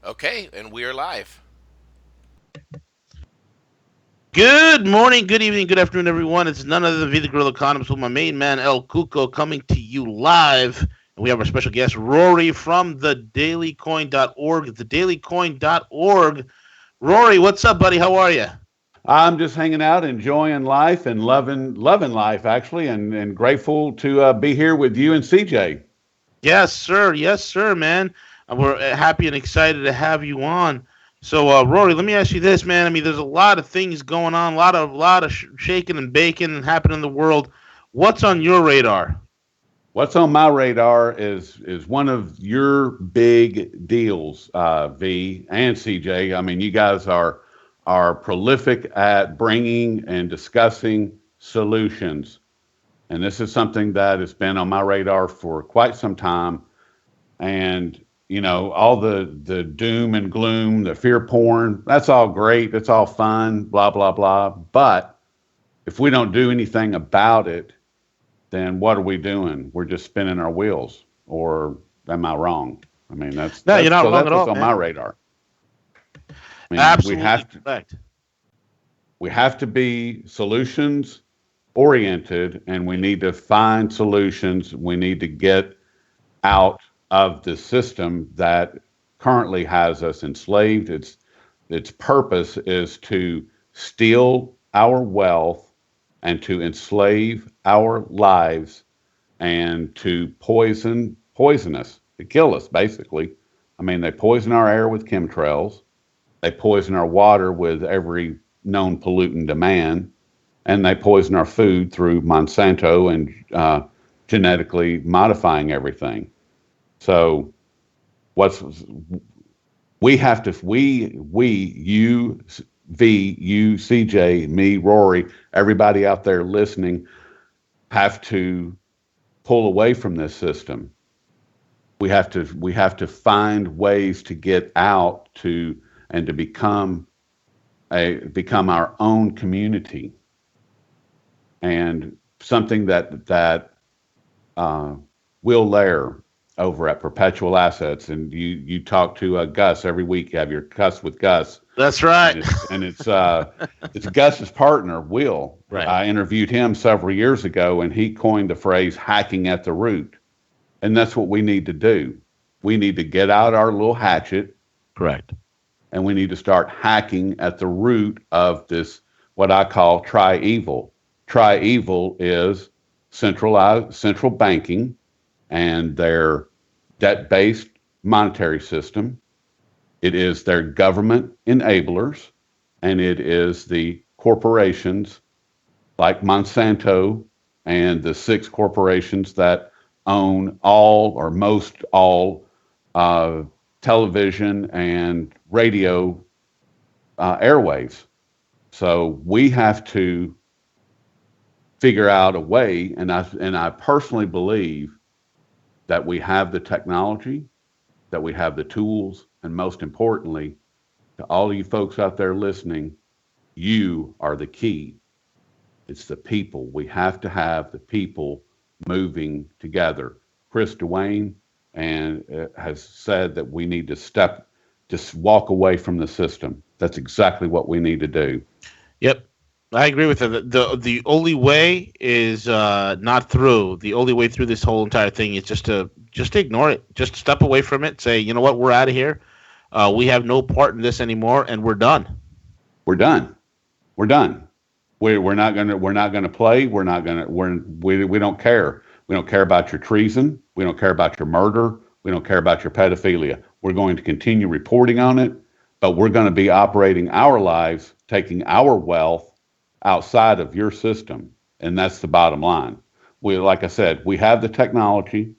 Okay, and we are live. Good morning, good evening, good afternoon, everyone. It's none other than V the Grill Economist with my main man, El Cuco, coming to you live. And we have our special guest, Rory from thedailycoin.org. Thedailycoin.org. Rory, what's up, buddy? How are you? I'm just hanging out, enjoying life, and loving life actually, and grateful to be here with you and CJ. Yes, sir. Yes, sir, man. We're happy and excited to have you on. So, Rory, let me ask you this, man. I mean, there's a lot of things going on, a lot of shaking and baking and happening in the world. What's on your radar? What's on my radar is one of your big deals, V and CJ. I mean, you guys are prolific at bringing and discussing solutions, and this is something that has been on my radar for quite some time. And all the doom and gloom, the fear porn, that's all great, that's all fun, blah blah blah, but if we don't do anything about it, then what are we doing? We're just spinning our wheels. Or am I wrong? I mean, that's No, you're that's not so wrong that's at what's all, on man. my radar. I mean, we Absolutely have to correct. we have to be solutions oriented, and we need to find solutions. We need to get out of the system that currently has us enslaved. Its purpose is to steal our wealth and to enslave our lives and to poison us, to kill us basically. I mean, they poison our air with chemtrails. They poison our water with every known pollutant to man, and they poison our food through Monsanto and genetically modifying everything. So what's we you V you CJ me Rory, everybody out there listening, have to pull away from this system. We have to find ways to get out to and to become our own community, and something that uh, Will Lair over at Perpetual Assets, and you talk to Gus every week. You have your Cuss with Gus, That's right. and it's Gus's partner Will. Right. I interviewed him several years ago, and he coined the phrase "hacking at the root," and that's what we need to do. We need to get out our little hatchet, Correct. and we need to start hacking at the root of this, what I call tri-evil. Tri-evil is central banking and their debt-based monetary system. It is their government enablers, and it is the corporations like Monsanto and the six corporations that own all or most all uh, television and radio airwaves. So we have to figure out a way, and I personally believe that we have the technology, that we have the tools, and most importantly, to all of you folks out there listening, you are the key. It's the people. We have to have the people moving together. Chris Dwayne and has said that we need to just walk away from the system. That's exactly what we need to do. Yep. I agree with it. The only way is not through. The only way through this whole entire thing is just to ignore it. Just step away from it. Say, you know what, we're out of here. We have no part in this anymore, and we're done. We're done. We're done. We're not gonna play. We don't care. We don't care about your treason. We don't care about your murder. We don't care about your pedophilia. We're going to continue reporting on it, but we're going to be operating our lives, taking our wealth outside of your system, and that's the bottom line. Like I said, we have the technology,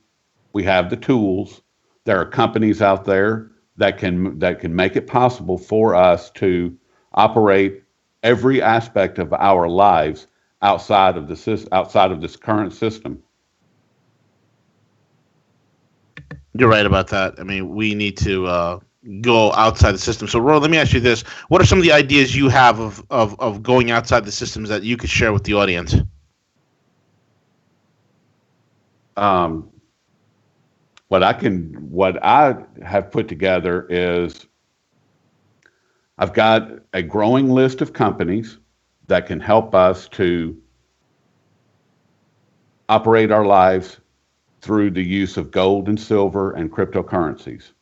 we have the tools. There are companies out there that can make it possible for us to operate every aspect of our lives outside of this current system. You're right about that. I mean, we need to go outside the system. So, Roy, let me ask you this: what are some of the ideas you have of going outside the systems that you could share with the audience? Um, what I have put together is I've got a growing list of companies that can help us to operate our lives through the use of gold and silver and cryptocurrencies.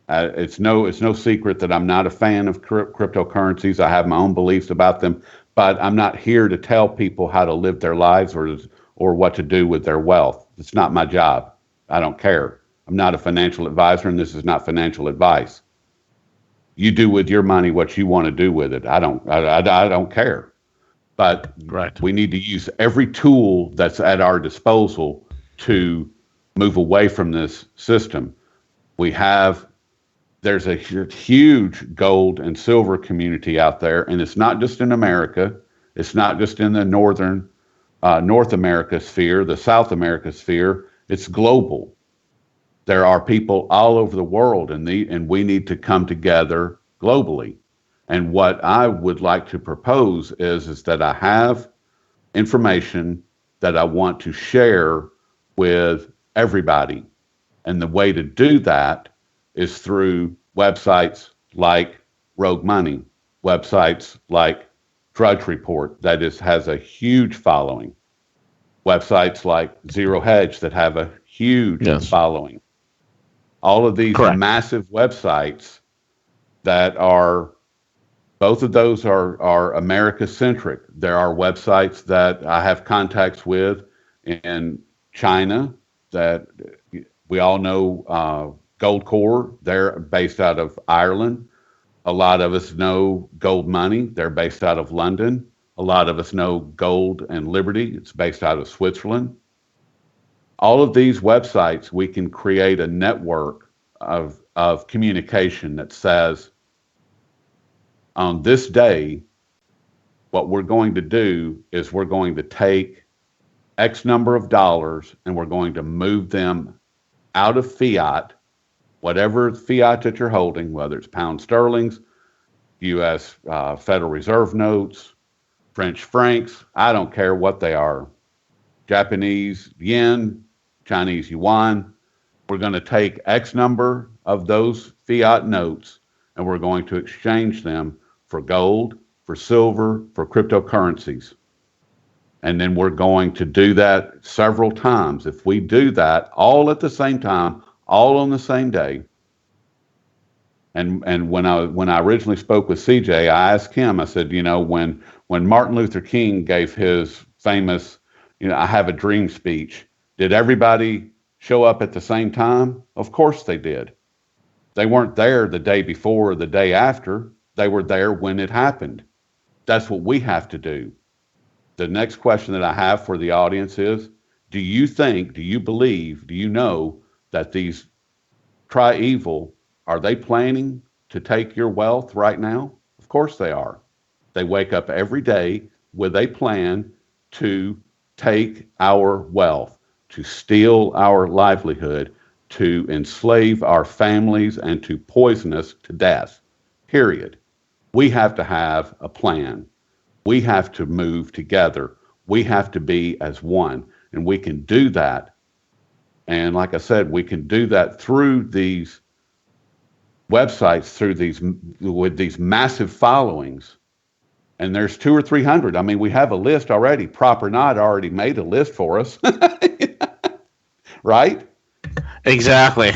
It's no secret that I'm not a fan of cryptocurrencies. I have my own beliefs about them, but I'm not here to tell people how to live their lives or what to do with their wealth. It's not my job. I don't care. I'm not a financial advisor, and this is not financial advice. You do with your money what you want to do with it. I don't care. But Right. we need to use every tool that's at our disposal to move away from this system. We have There's a huge gold and silver community out there, and it's not just in America. It's not just in the North America sphere, the South America sphere. It's global. There are people all over the world, and we need to come together globally. And what I would like to propose is that I have information that I want to share with everybody. And the way to do that is through websites like Rogue Money, websites like Drudge Report has a huge following, websites like Zero Hedge that have a huge following. All of these massive websites that are both of those are America centric. There are websites that I have contacts with in China that we all know. Gold Core, they're based out of Ireland. A lot of us know Gold Money, they're based out of London. A lot of us know Gold and Liberty, it's based out of Switzerland. All of these websites, we can create a network of communication that says, on this day, what we're going to do is we're going to take X number of dollars and we're going to move them out of fiat, whatever fiat that you're holding, whether it's pound sterlings, U.S. Federal Reserve notes, French francs, I don't care what they are, Japanese yen, Chinese yuan. We're going to take X number of those fiat notes and we're going to exchange them for gold, for silver, for cryptocurrencies. And then we're going to do that several times. If we do that all at the same time, all on the same day. And when I originally spoke with CJ, I asked him, I said, when Martin Luther King gave his famous, I have a dream speech, did everybody show up at the same time? Of course they did. They weren't there the day before or the day after. They were there when it happened. That's what we have to do. The next question that I have for the audience is, do you believe, do you know that these tri-evil, are they planning to take your wealth right now? Of course they are. They wake up every day with a plan to take our wealth, to steal our livelihood, to enslave our families, and to poison us to death. Period. We have to have a plan. We have to move together. We have to be as one. And we can do that. And like I said, we can do that through these websites, with these massive followings. And there's 200 or 300. I mean, we have a list already. Prop or Not already made a list for us. Right? Exactly.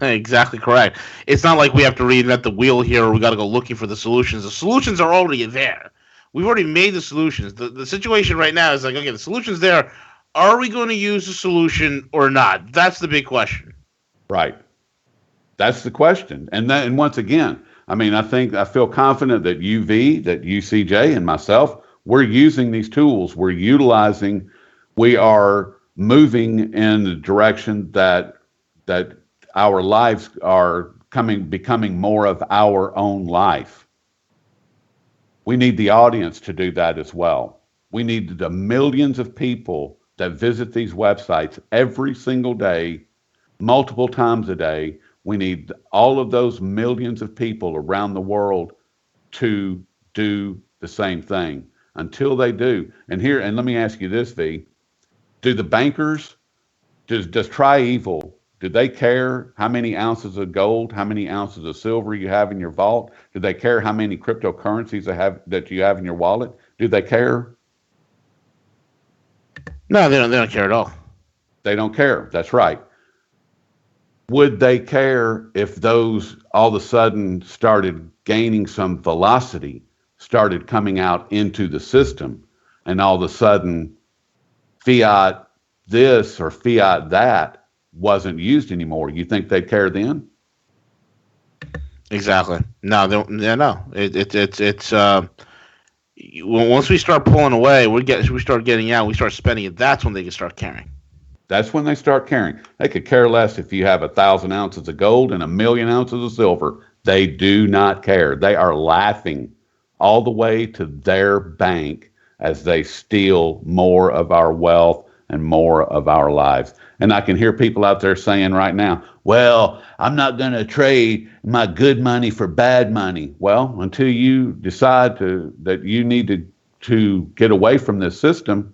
Exactly correct. It's not like we have to reinvent the wheel here or we got to go looking for the solutions. The solutions are already there. We've already made the solutions. The situation right now is like, okay, the solution's there. Are we going to use the solution or not? That's the big question. Right. That's the question. And once again, I mean, I feel confident that that UCJ and myself, we're using these tools. We are moving in the direction that our lives are becoming more of our own life. We need the audience to do that as well. We need the millions of people that visit these websites every single day, multiple times a day. We need all of those millions of people around the world to do the same thing. Until they do, and let me ask you this, V, do the bankers, does tri-evil, Do they care how many ounces of gold, how many ounces of silver you have in your vault? Do they care how many cryptocurrencies that you have in your wallet? Do they care? No, they don't. They don't care at all. They don't care. That's right. Would they care if those all of a sudden started gaining some velocity, started coming out into the system, and all of a sudden fiat this or fiat that wasn't used anymore? You think they'd care then? Exactly. No, they don't. Yeah, no. Once we start pulling away, we start getting out, we start spending it. That's when they can start caring. That's when they start caring. They could care less if you have 1,000 ounces of gold and 1,000,000 ounces of silver. They do not care. They are laughing all the way to their bank as they steal more of our wealth and more of our lives. And I can hear people out there saying right now, well, I'm not going to trade my good money for bad money. Well, until you decide that you need to get away from this system,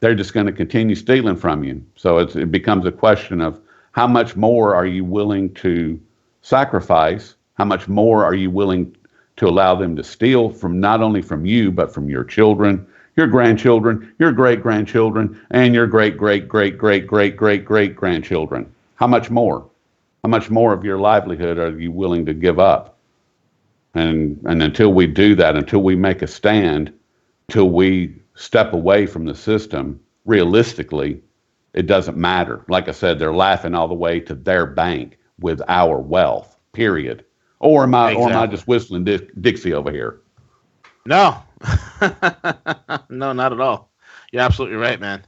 they're just going to continue stealing from you. So it becomes a question of how much more are you willing to sacrifice? How much more are you willing to allow them to steal from not only from you, but from your children, your grandchildren, your great-grandchildren, and your great-great-great-great-great-great-great-grandchildren? How much more? How much more of your livelihood are you willing to give up? And until we do that, until we make a stand, until we step away from the system, realistically, it doesn't matter. Like I said, they're laughing all the way to their bank with our wealth, period. Or am I just whistling Dixie over here? No. No, not at all. You're absolutely right, man.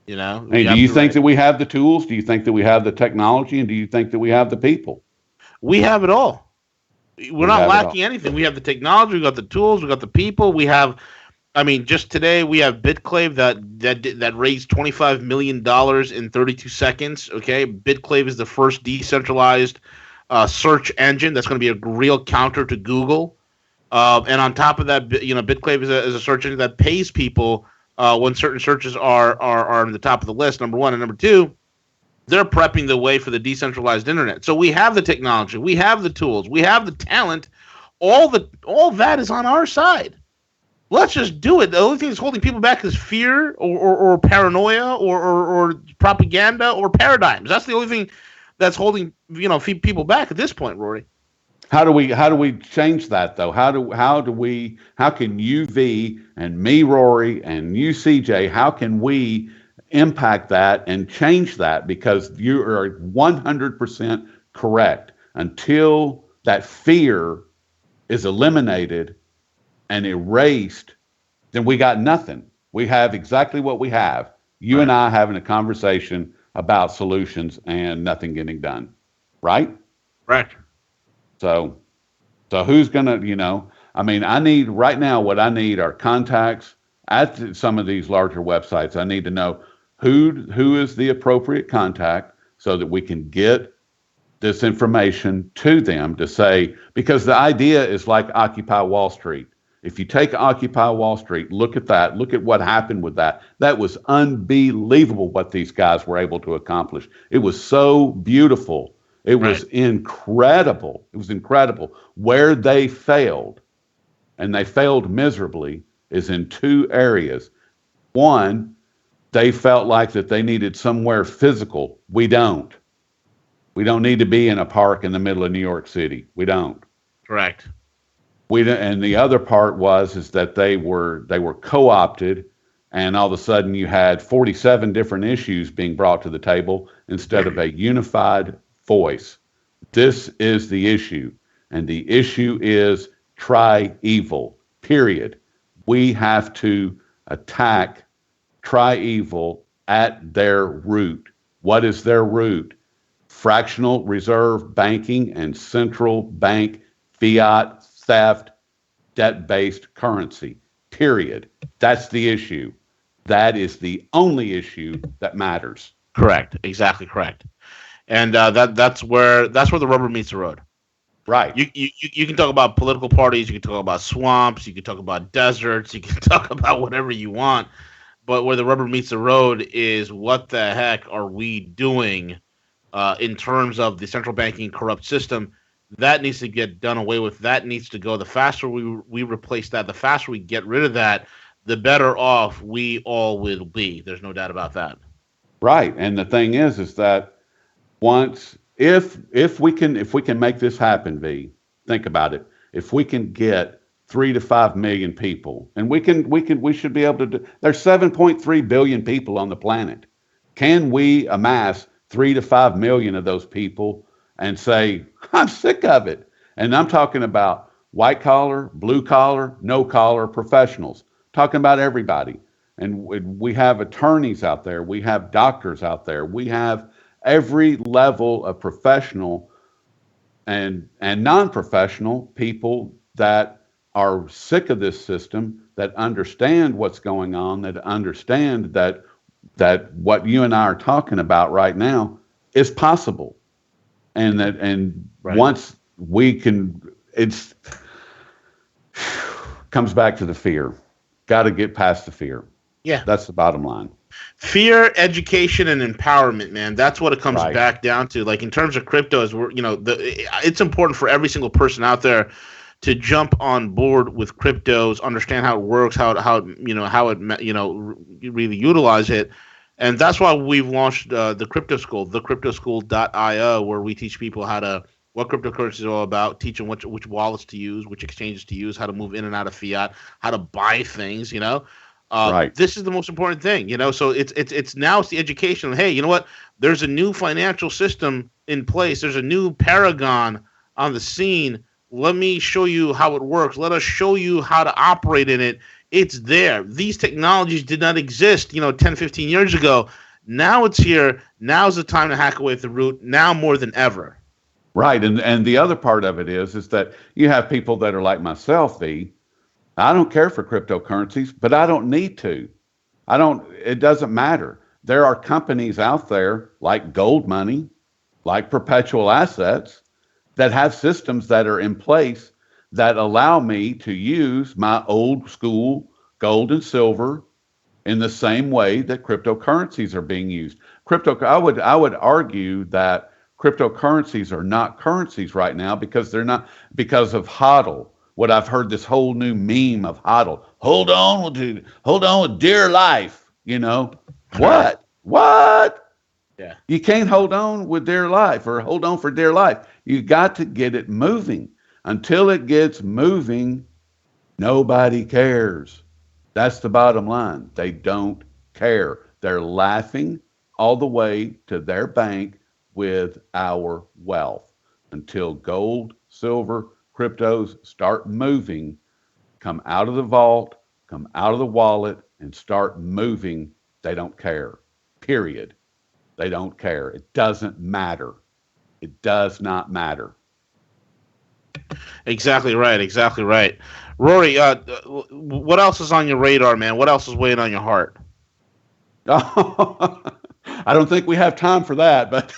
You know, Hey, do you think that we have the tools? Do you think that we have the technology? And do you think that we have the people? We have it all. We're not lacking anything. We have the technology, we got the tools, we got the people, we have. I mean, just today we have BitClave that raised $25 million in 32 seconds. Okay, BitClave is the first decentralized search engine that's going to be a real counter to Google. And on top of that, BitClave is a search engine that pays people when certain searches are on the top of the list. Number one, and number two, they're prepping the way for the decentralized internet. So we have the technology, we have the tools, we have the talent. All that is on our side. Let's just do it. The only thing that's holding people back is fear or paranoia or propaganda or paradigms. That's the only thing that's holding people back at this point, Rory. How do we change that though? How can you, V, and me, Rory, and you, CJ, how can we impact that and change that? Because you are 100% correct. Until that fear is eliminated and erased, then we got nothing. We have exactly what we have. You and I having a conversation about solutions and nothing getting done. Right? Right. So who's going to, I need right now, what I need are contacts at some of these larger websites. I need to know who is the appropriate contact so that we can get this information to them to say, because the idea is like Occupy Wall Street. If you take Occupy Wall Street, look at that. Look at what happened with that. That was unbelievable what these guys were able to accomplish. It was so beautiful. It was incredible. It was incredible. Where they failed, and they failed miserably, is in two areas. One, they felt like that they needed somewhere physical. We don't. We don't need to be in a park in the middle of New York City. We don't. Correct. And the other part is that they were co-opted, and all of a sudden you had 47 different issues being brought to the table instead of a unified voice. This is the issue, and the issue is try evil, period. We have to attack try evil at their root. What is their root? Fractional reserve banking and central bank fiat theft, debt-based currency, period. That's the issue. That is the only issue that matters. Correct. Exactly correct. And that's where the rubber meets the road. Right. You can talk about political parties, you can talk about swamps, you can talk about deserts, you can talk about whatever you want, but where the rubber meets the road is what the heck are we doing in terms of the central banking corrupt system. That needs to get done away with. That needs to go. The faster we replace that, the faster we get rid of that, the better off we all will be. There's no doubt about that. Right. And the thing is that once if we can make this happen, V, think about it. If we can get 3 to 5 million people, and we should be able to do. There's 7.3 billion people on the planet. Can we amass 3 to 5 million of those people and say, I'm sick of it? And I'm talking about white collar, blue collar, no collar professionals. Talking about everybody. And we have attorneys out there, we have doctors out there, we have every level of professional and non-professional people that are sick of this system, that understand what's going on, that understand that what you and I are talking about right now is possible, and Right. once we can, it's comes back to the fear. Got to get past the fear. Yeah. That's the bottom line. Fear, education, and empowerment, man. That's what it comes Right. back down to. Like in terms of crypto, is it's important for every single person out there to jump on board with cryptos, understand how it works, how it really utilize it, and that's why we've launched the crypto school, thecryptoschool.io, where we teach people how to what cryptocurrency is all about, teach them which wallets to use, which exchanges to use, how to move in and out of fiat, how to buy things, Right. this is the most important thing, so it's now it's the education. Hey, you know what, there's a new financial system in place, there's a new paragon on the scene. Let me show you how it works. Let us show you how to operate in it. It's there. These technologies did not exist 10, 15 years ago. Now it's here. Now's the time to hack away at the root, now more than ever. Right. And the other part of it is that you have people that are like myself, V. I don't care for cryptocurrencies, but I don't need to. It doesn't matter. There are companies out there like Gold Money, like Perpetual Assets, that have systems that are in place that allow me to use my old school gold and silver in the same way that cryptocurrencies are being used. I would argue that cryptocurrencies are not currencies right now because they're not, because of hodl. What I've heard, this whole new meme of hodl. Hold on with dear life. Right. What? Yeah. You can't hold on with dear life or hold on for dear life. You got to get it moving. Until it gets moving, nobody cares. That's the bottom line. They don't care. They're laughing all the way to their bank with our wealth. Until gold, silver, cryptos start moving, come out of the vault, come out of the wallet, and start moving, they don't care. Period. They don't care. It doesn't matter. It does not matter. Exactly right. Exactly right. Rory, what else is on your radar, man? What else is weighing on your heart? I don't think we have time for that, but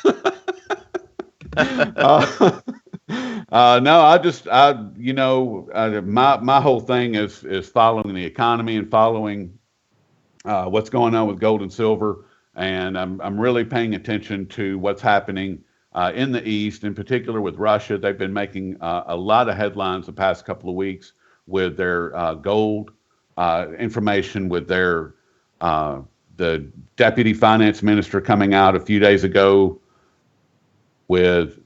uh, no, my whole thing is following the economy and following what's going on with gold and silver, and I'm really paying attention to what's happening in the East, in particular with Russia. They've been making a lot of headlines the past couple of weeks with their gold information, with their the deputy finance minister coming out a few days ago with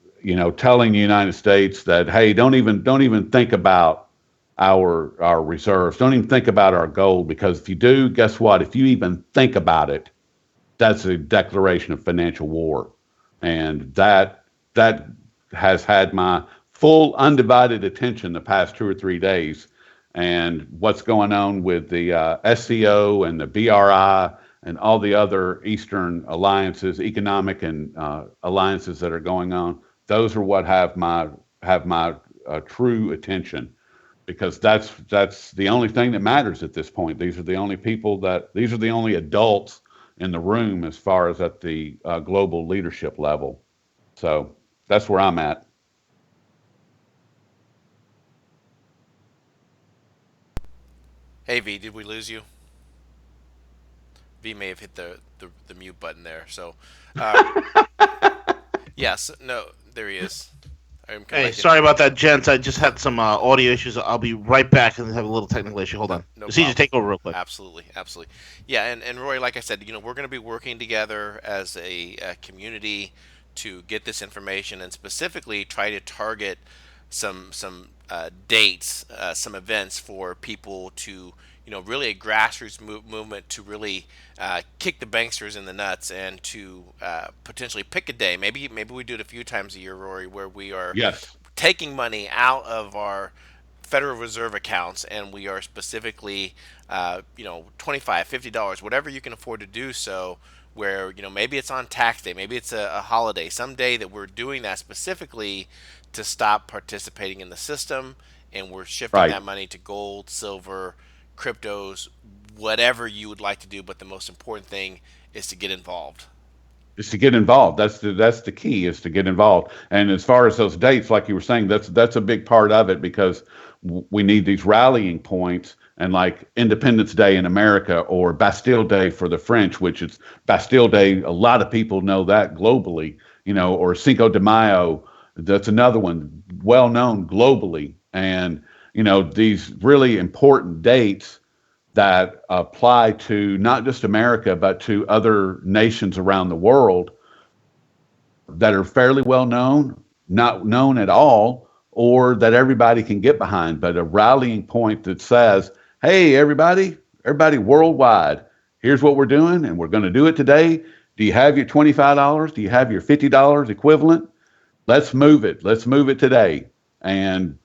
telling the United States that, hey, don't even think about our reserves, don't even think about our gold, because if you do, guess what? If you even think about it, that's a declaration of financial war, and that has had my full undivided attention the past 2 or 3 days. And what's going on with the SCO and the BRI and all the other Eastern alliances, economic and alliances that are going on, those are what have my true attention, because that's the only thing that matters at this point. These are the only adults in the room as far as at the global leadership level. So that's where I'm at. Hey V, did we lose you? V may have hit the mute button there. So, uh, Yes. No. There he is. I'm come Hey, back in. sorry about that, gents. I just had some audio issues. I'll be right back and have a little technical issue. Hold No, on. no CJ, problem. take over real quick. Absolutely, absolutely. Yeah, and Roy, like I said, we're going to be working together as a community to get this information and specifically try to target some dates, some events for people to really a grassroots movement to really kick the banksters in the nuts and to potentially pick a day. Maybe we do it a few times a year, Rory, where we are Yes. taking money out of our Federal Reserve accounts, and we are specifically, $25, $50, whatever you can afford to do so. Where maybe it's on tax day, maybe it's a holiday, some day that we're doing that specifically to stop participating in the system, and we're shifting Right. that money to gold, silver, cryptos, whatever you would like to do. But the most important thing is to get involved. Is to get involved. That's the key, is to get involved. And as far as those dates, like you were saying, that's a big part of it, because we need these rallying points. And like Independence Day in America, or Bastille Day for the French, which is Bastille Day. A lot of people know that globally, or Cinco de Mayo. That's another one, well known globally. And these really important dates that apply to not just America, but to other nations around the world, that are fairly well known, not known at all, or that everybody can get behind, but a rallying point that says, hey, everybody worldwide, here's what we're doing, and we're going to do it today. Do you have your $25? Do you have your $50 equivalent? Let's move it. Let's move it today. And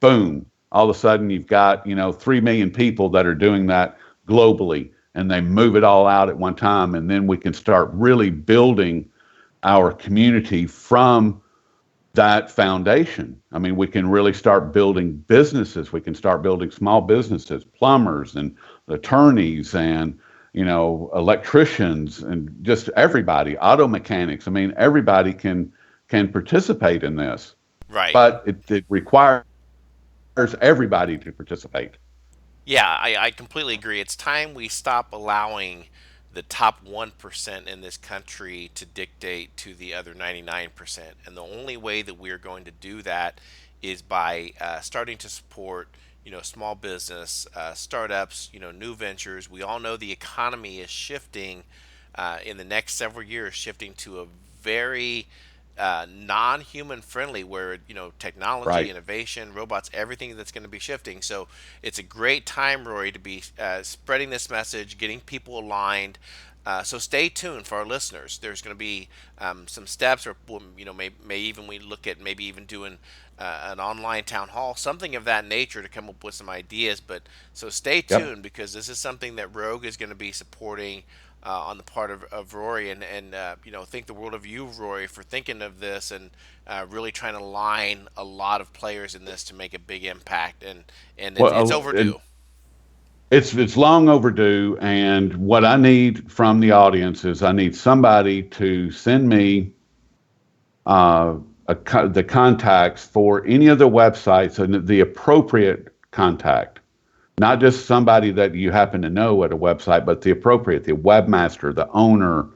boom, all of a sudden you've got 3 million people that are doing that globally, and they move it all out at one time, and then we can start really building our community from that foundation. I mean, we can really start building businesses. We can start building small businesses, plumbers and attorneys and electricians, and just everybody, auto mechanics. I mean, everybody can participate in this, Right. but it requires everybody to participate. Yeah, I completely agree. It's time we stop allowing the top 1% in this country to dictate to the other 99%. And the only way that we're going to do that is by starting to support, small business, startups, new ventures. We all know the economy is shifting in the next several years, shifting to a very non-human friendly, where technology, Right. innovation, robots, everything that's going to be shifting. So it's a great time, Rory, to be spreading this message, getting people aligned. So stay tuned for our listeners. There's going to be some steps, or may even we look at maybe even doing an online town hall, something of that nature, to come up with some ideas. But so stay Yep. tuned, because this is something that Rogue is going to be supporting on the part of Rory, and think the world of you, Rory, for thinking of this, and really trying to line a lot of players in this to make a big impact, and it's Well, overdue. it's long overdue, and what I need from the audience is, I need somebody to send me the contacts for any of the websites, and the appropriate contact. Not just somebody that you happen to know at a website, but the webmaster, the owner.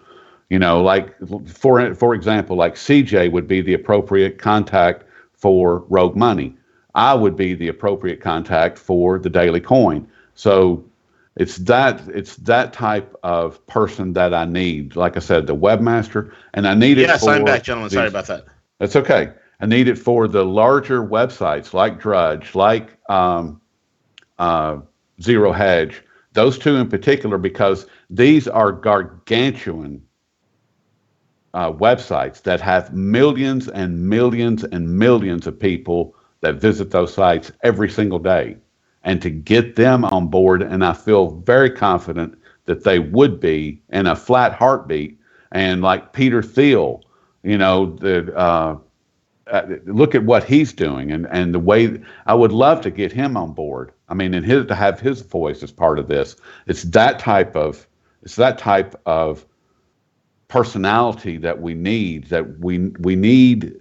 Like for example, like CJ would be the appropriate contact for Rogue Money. I would be the appropriate contact for the Daily Coin. So it's that type of person that I need. Like I said, the webmaster, and I need it Yes, I'm back, for gentlemen. Sorry these. about that. That's okay. I need it for the larger websites like Drudge, like uh, Zero Hedge, those two in particular, because these are gargantuan websites that have millions and millions and millions of people that visit those sites every single day. And to get them on board, and I feel very confident that they would be in a flat heartbeat. And like Peter Thiel, look at what he's doing, and the way I would love to get him on board. I mean, and to have his voice as part of this. It's that type of personality that we need. That we need.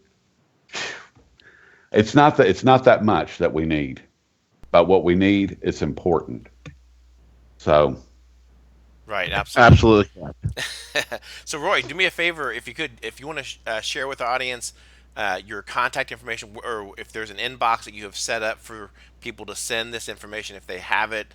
It's not that much that we need, but what we need is important. So Right, absolutely. Absolutely correct. So, Roy, do me a favor, if you could, if you want to share with our audience your contact information, or if there's an inbox that you have set up for people to send this information if they have it.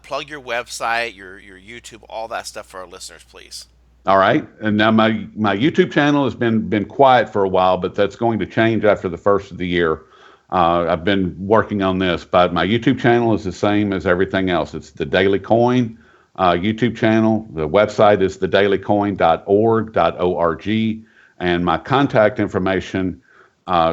Plug your website, your YouTube, all that stuff for our listeners, please. All right. And now my YouTube channel has been quiet for a while, but that's going to change after the first of the year. I've been working on this, but my YouTube channel is the same as everything else. It's the Daily Coin YouTube channel. The website is thedailycoin.org, and my contact information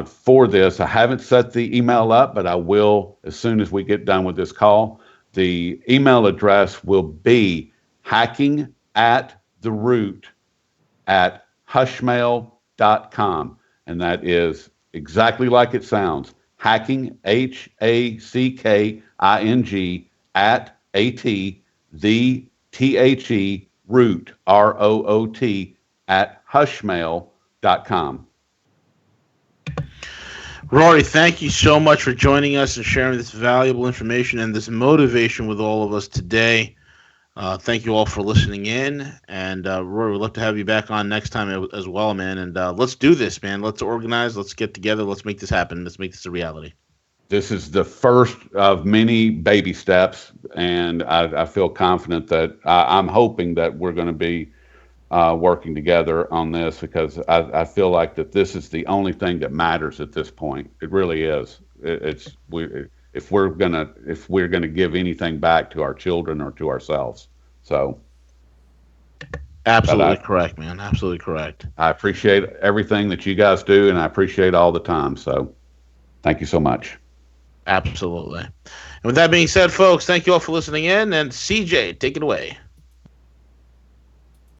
for this, I haven't set the email up, but I will as soon as we get done with this call. The email address will be hackingAtTheRoot@hushmail.com. And that is exactly like it sounds. Hacking, HACKING, the root, ROOT, @hushmail.com. Rory, thank you so much for joining us and sharing this valuable information and this motivation with all of us today. Thank you all for listening in. And Rory, we'd love to have you back on next time as well, man. And let's do this, man. Let's organize. Let's get together. Let's make this happen. Let's make this a reality. This is the first of many baby steps, and I feel confident that I'm hoping that we're going to be working together on this, because I feel like that this is the only thing that matters at this point. It really is. If we're gonna give anything back to our children or to ourselves. So Absolutely correct, man. Absolutely correct. I appreciate everything that you guys do, and I appreciate all the time. So thank you so much. Absolutely. And with that being said, folks, thank you all for listening in. And CJ, take it away.